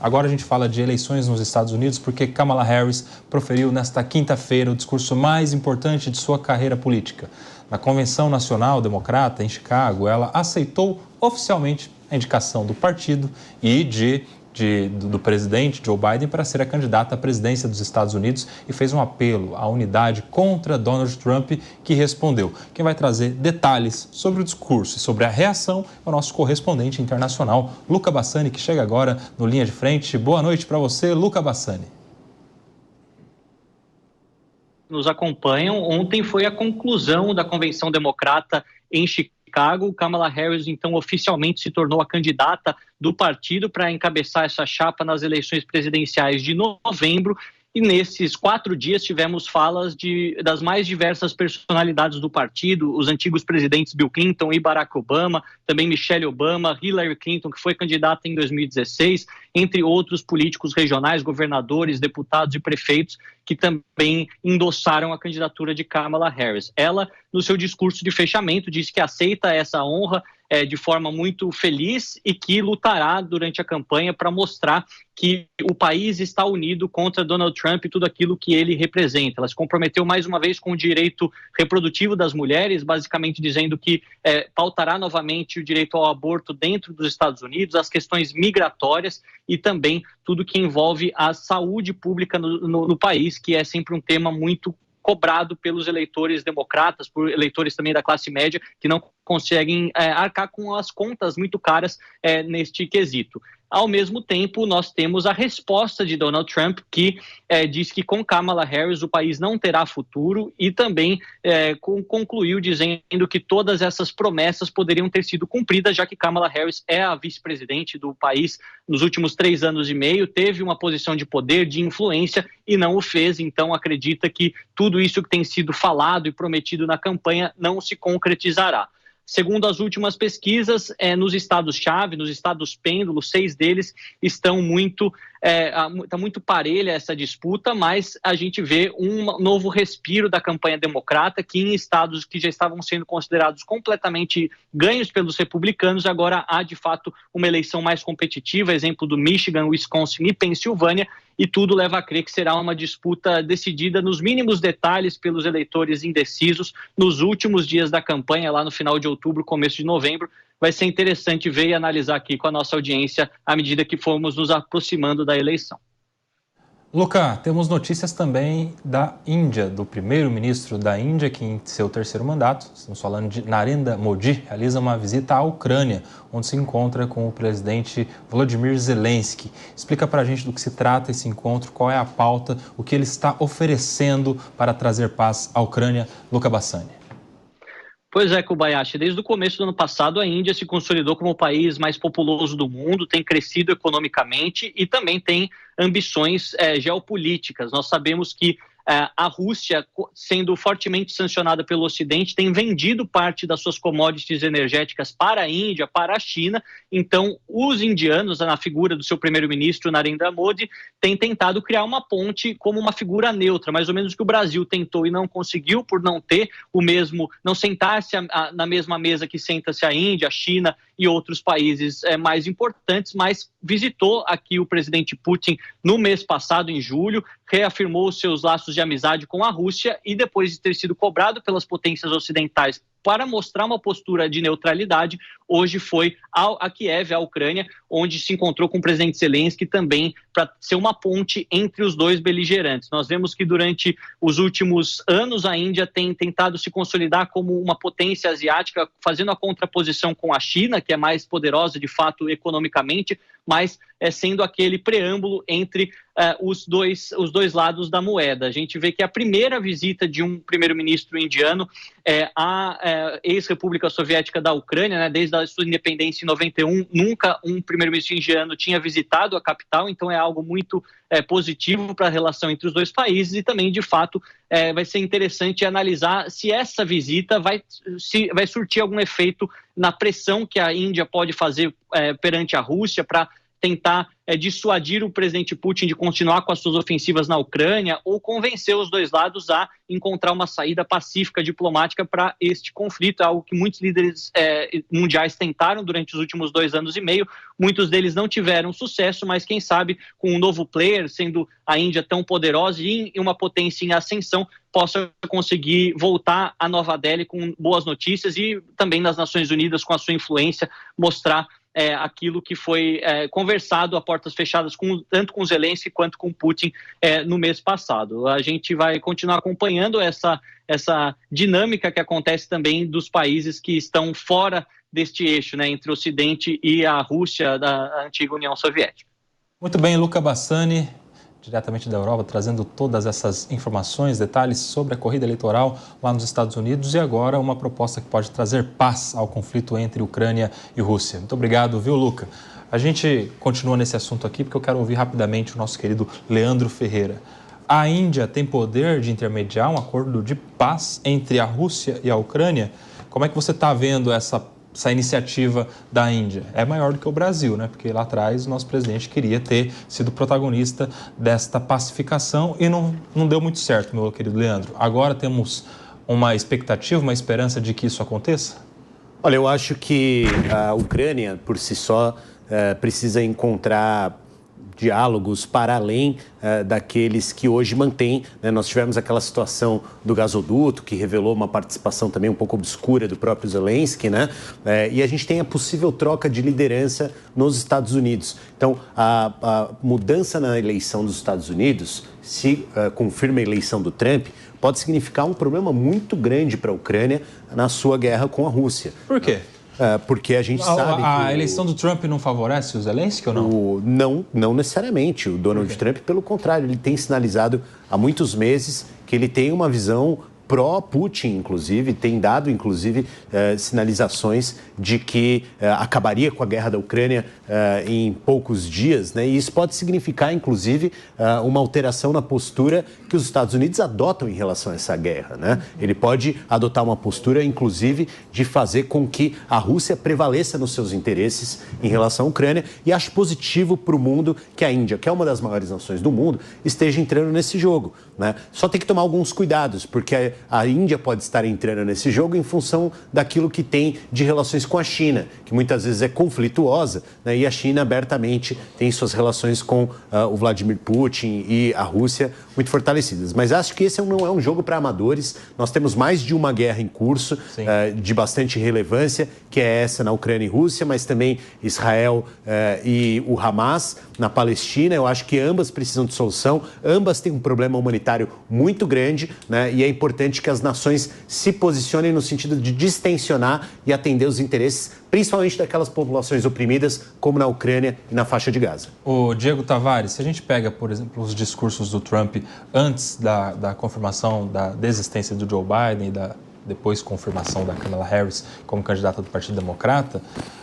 Agora a gente fala de eleições nos Estados Unidos porque Kamala Harris proferiu nesta quinta-feira o discurso mais importante de sua carreira política. Na Convenção Nacional Democrata, em Chicago, ela aceitou oficialmente a indicação do partido e do presidente Joe Biden para ser a candidata à presidência dos Estados Unidos e fez um apelo à unidade contra Donald Trump, que respondeu. Quem vai trazer detalhes sobre o discurso e sobre a reação é o nosso correspondente internacional, Luca Bassani, que chega agora no Linha de Frente. Boa noite para você, Luca Bassani. Nos acompanham. Ontem foi a conclusão da Convenção Democrata em Chicago. Kamala Harris, então, oficialmente se tornou a candidata do partido para encabeçar essa chapa nas eleições presidenciais de novembro. E nesses 4 dias tivemos falas das mais diversas personalidades do partido, os antigos presidentes Bill Clinton e Barack Obama, também Michelle Obama, Hillary Clinton, que foi candidata em 2016, entre outros políticos regionais, governadores, deputados e prefeitos, que também endossaram a candidatura de Kamala Harris. Ela, no seu discurso de fechamento, disse que aceita essa honra de forma muito feliz e que lutará durante a campanha para mostrar que o país está unido contra Donald Trump e tudo aquilo que ele representa. Ela se comprometeu mais uma vez com o direito reprodutivo das mulheres, basicamente dizendo que pautará novamente o direito ao aborto dentro dos Estados Unidos, as questões migratórias e também tudo que envolve a saúde pública no país, que é sempre um tema muito cobrado pelos eleitores democratas, por eleitores também da classe média, que não conseguem arcar com as contas muito caras neste quesito. Ao mesmo tempo, nós temos a resposta de Donald Trump, que diz que com Kamala Harris o país não terá futuro e também concluiu dizendo que todas essas promessas poderiam ter sido cumpridas, já que Kamala Harris é a vice-presidente do país nos últimos 3 anos e meio, teve uma posição de poder, de influência e não o fez, então acredita que tudo isso que tem sido falado e prometido na campanha não se concretizará. Segundo as últimas pesquisas, nos estados-chave, nos estados pêndulos, 6 deles estão está muito parelha essa disputa, mas a gente vê um novo respiro da campanha democrata, que em estados que já estavam sendo considerados completamente ganhos pelos republicanos, agora há de fato uma eleição mais competitiva, exemplo do Michigan, Wisconsin e Pensilvânia, e tudo leva a crer que será uma disputa decidida nos mínimos detalhes pelos eleitores indecisos nos últimos dias da campanha, lá no final de outubro, começo de novembro. Vai ser interessante ver e analisar aqui com a nossa audiência à medida que formos nos aproximando da eleição. Luca, temos notícias também da Índia, do primeiro-ministro da Índia, que em seu 3º mandato, estamos falando de Narendra Modi, realiza uma visita à Ucrânia, onde se encontra com o presidente Volodymyr Zelensky. Explica para a gente do que se trata esse encontro, qual é a pauta, o que ele está oferecendo para trazer paz à Ucrânia. Luca Bassani. Pois é, Kobayashi, desde o começo do ano passado a Índia se consolidou como o país mais populoso do mundo, tem crescido economicamente e também tem ambições geopolíticas. Nós sabemos que a Rússia, sendo fortemente sancionada pelo Ocidente, tem vendido parte das suas commodities energéticas para a Índia, para a China. Então, os indianos, na figura do seu primeiro-ministro, Narendra Modi, têm tentado criar uma ponte como uma figura neutra, mais ou menos o que o Brasil tentou e não conseguiu, por não ter não sentar-se na mesma mesa que senta-se a Índia, a China e outros países mais importantes, mas visitou aqui o presidente Putin no mês passado, em julho, reafirmou os seus laços de amizade com a Rússia e depois de ter sido cobrado pelas potências ocidentais para mostrar uma postura de neutralidade, hoje foi a Kiev, a Ucrânia, onde se encontrou com o presidente Zelensky também para ser uma ponte entre os dois beligerantes. Nós vemos que durante os últimos anos a Índia tem tentado se consolidar como uma potência asiática, fazendo a contraposição com a China, que é mais poderosa de fato economicamente, mas sendo aquele preâmbulo entre os dois lados da moeda. A gente vê que a primeira visita de um primeiro-ministro indiano à ex-república soviética da Ucrânia, né, desde a sua independência em 91, nunca um primeiro-ministro indiano tinha visitado a capital, então é algo muito positivo para a relação entre os dois países e também, de fato, vai ser interessante analisar se essa visita vai surtir algum efeito na pressão que a Índia pode fazer perante a Rússia para tentar dissuadir o presidente Putin de continuar com as suas ofensivas na Ucrânia ou convencer os dois lados a encontrar uma saída pacífica diplomática para este conflito, algo que muitos líderes mundiais tentaram durante os últimos 2 anos e meio. Muitos deles não tiveram sucesso, mas quem sabe com um novo player, sendo a Índia tão poderosa e uma potência em ascensão, possa conseguir voltar a Nova Delhi com boas notícias e também nas Nações Unidas, com a sua influência, mostrar aquilo que foi conversado a portas fechadas tanto com Zelensky quanto com Putin no mês passado. A gente vai continuar acompanhando essa dinâmica que acontece também dos países que estão fora deste eixo, né, entre o Ocidente e a Rússia da antiga União Soviética. Muito bem, Luca Bassani, diretamente da Europa, trazendo todas essas informações, detalhes sobre a corrida eleitoral lá nos Estados Unidos e agora uma proposta que pode trazer paz ao conflito entre Ucrânia e Rússia. Muito obrigado, viu, Luca? A gente continua nesse assunto aqui porque eu quero ouvir rapidamente o nosso querido Leandro Ferreira. A Índia tem poder de intermediar um acordo de paz entre a Rússia e a Ucrânia? Como é que você está vendo essa iniciativa da Índia? É maior do que o Brasil, né? Porque lá atrás o nosso presidente queria ter sido protagonista desta pacificação e não deu muito certo, meu querido Leandro. Agora temos uma expectativa, uma esperança de que isso aconteça? Olha, eu acho que a Ucrânia, por si só, precisa encontrar diálogos para além daqueles que hoje mantém, né? Nós tivemos aquela situação do gasoduto, que revelou uma participação também um pouco obscura do próprio Zelensky, né? E a gente tem a possível troca de liderança nos Estados Unidos. Então, a mudança na eleição dos Estados Unidos, se confirma a eleição do Trump, pode significar um problema muito grande para a Ucrânia na sua guerra com a Rússia. Por quê? Porque a gente sabe que a eleição do Trump não favorece o Zelensky ou não? Não necessariamente. O Donald Trump, pelo contrário, ele tem sinalizado há muitos meses que ele tem uma visão pró-Putin, inclusive, tem dado, inclusive, sinalizações de que acabaria com a guerra da Ucrânia em poucos dias, né? E isso pode significar, inclusive, uma alteração na postura que os Estados Unidos adotam em relação a essa guerra, né? Ele pode adotar uma postura, inclusive, de fazer com que a Rússia prevaleça nos seus interesses em relação à Ucrânia, e acho positivo para o mundo que a Índia, que é uma das maiores nações do mundo, esteja entrando nesse jogo, né? Só tem que tomar alguns cuidados, porque a Índia pode estar entrando nesse jogo em função daquilo que tem de relações com a China, que muitas vezes é conflituosa, né? E a China abertamente tem suas relações com o Vladimir Putin e a Rússia muito fortalecidas. Mas acho que esse não é um jogo para amadores. Nós temos mais de uma guerra em curso de bastante relevância, que é essa na Ucrânia e Rússia, mas também Israel e o Hamas na Palestina. Eu acho que ambas precisam de solução, ambas têm um problema humanitário muito grande, né? E é importante que as nações se posicionem no sentido de distensionar e atender os interesses, principalmente daquelas populações oprimidas, como na Ucrânia e na faixa de Gaza. O Diego Tavares, se a gente pega, por exemplo, os discursos do Trump antes da confirmação da desistência do Joe Biden e depois confirmação da Kamala Harris como candidata do Partido Democrata,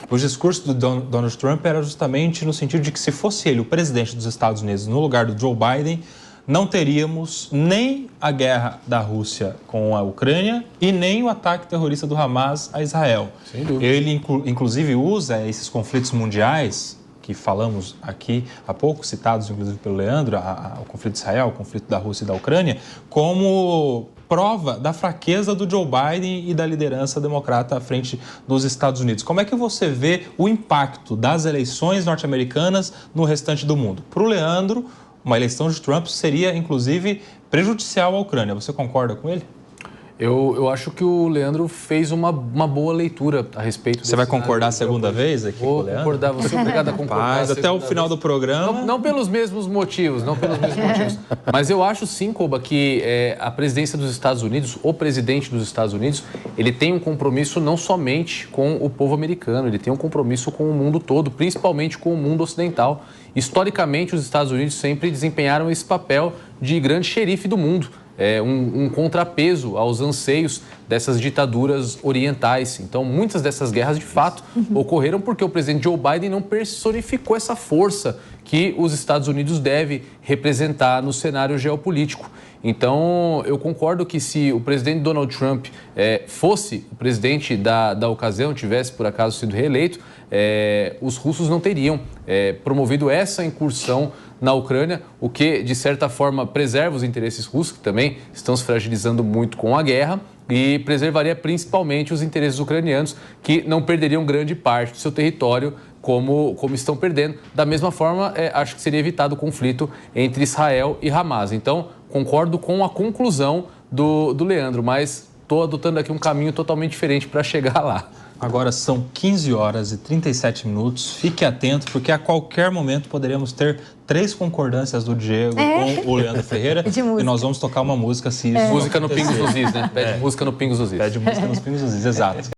os discursos do Donald Trump eram justamente no sentido de que se fosse ele o presidente dos Estados Unidos no lugar do Joe Biden, não teríamos nem a guerra da Rússia com a Ucrânia e nem o ataque terrorista do Hamas a Israel. Sem dúvida. Ele, inclusive, usa esses conflitos mundiais que falamos aqui há pouco, citados inclusive pelo Leandro, o conflito de Israel, o conflito da Rússia e da Ucrânia, como prova da fraqueza do Joe Biden e da liderança democrata à frente dos Estados Unidos. Como é que você vê o impacto das eleições norte-americanas no restante do mundo? Para o Leandro, uma eleição de Trump seria, inclusive, prejudicial à Ucrânia. Você concorda com ele? Eu acho que o Leandro fez uma boa leitura a respeito. Você vai concordar a segunda vez aqui com o Leandro? Vou concordar, você é obrigado a concordar. Até o final do programa. Não pelos mesmos motivos, Mas eu acho sim, Koba, que a presidência dos Estados Unidos, o presidente dos Estados Unidos, ele tem um compromisso não somente com o povo americano, ele tem um compromisso com o mundo todo, principalmente com o mundo ocidental. Historicamente, os Estados Unidos sempre desempenharam esse papel de grande xerife do mundo. Um contrapeso aos anseios dessas ditaduras orientais. Então, muitas dessas guerras, de fato, ocorreram porque o presidente Joe Biden não personificou essa força que os Estados Unidos devem representar no cenário geopolítico. Então, eu concordo que se o presidente Donald Trump fosse o presidente da ocasião, tivesse por acaso sido reeleito, os russos não teriam promovido essa incursão na Ucrânia, o que, de certa forma, preserva os interesses russos, que também estão se fragilizando muito com a guerra, e preservaria principalmente os interesses ucranianos, que não perderiam grande parte do seu território, como estão perdendo. Da mesma forma, acho que seria evitado o conflito entre Israel e Hamas. Então, concordo com a conclusão do Leandro, mas estou adotando aqui um caminho totalmente diferente para chegar lá. Agora são 15 horas e 37 minutos. Fique atento, porque a qualquer momento poderemos ter 3 concordâncias do Diego com o Leandro Ferreira. E nós vamos tocar uma música, se isso Música no Pingos nos Is, né? Pede música no Pingos nos Is. Pede música nos Pingos nos Is, exato.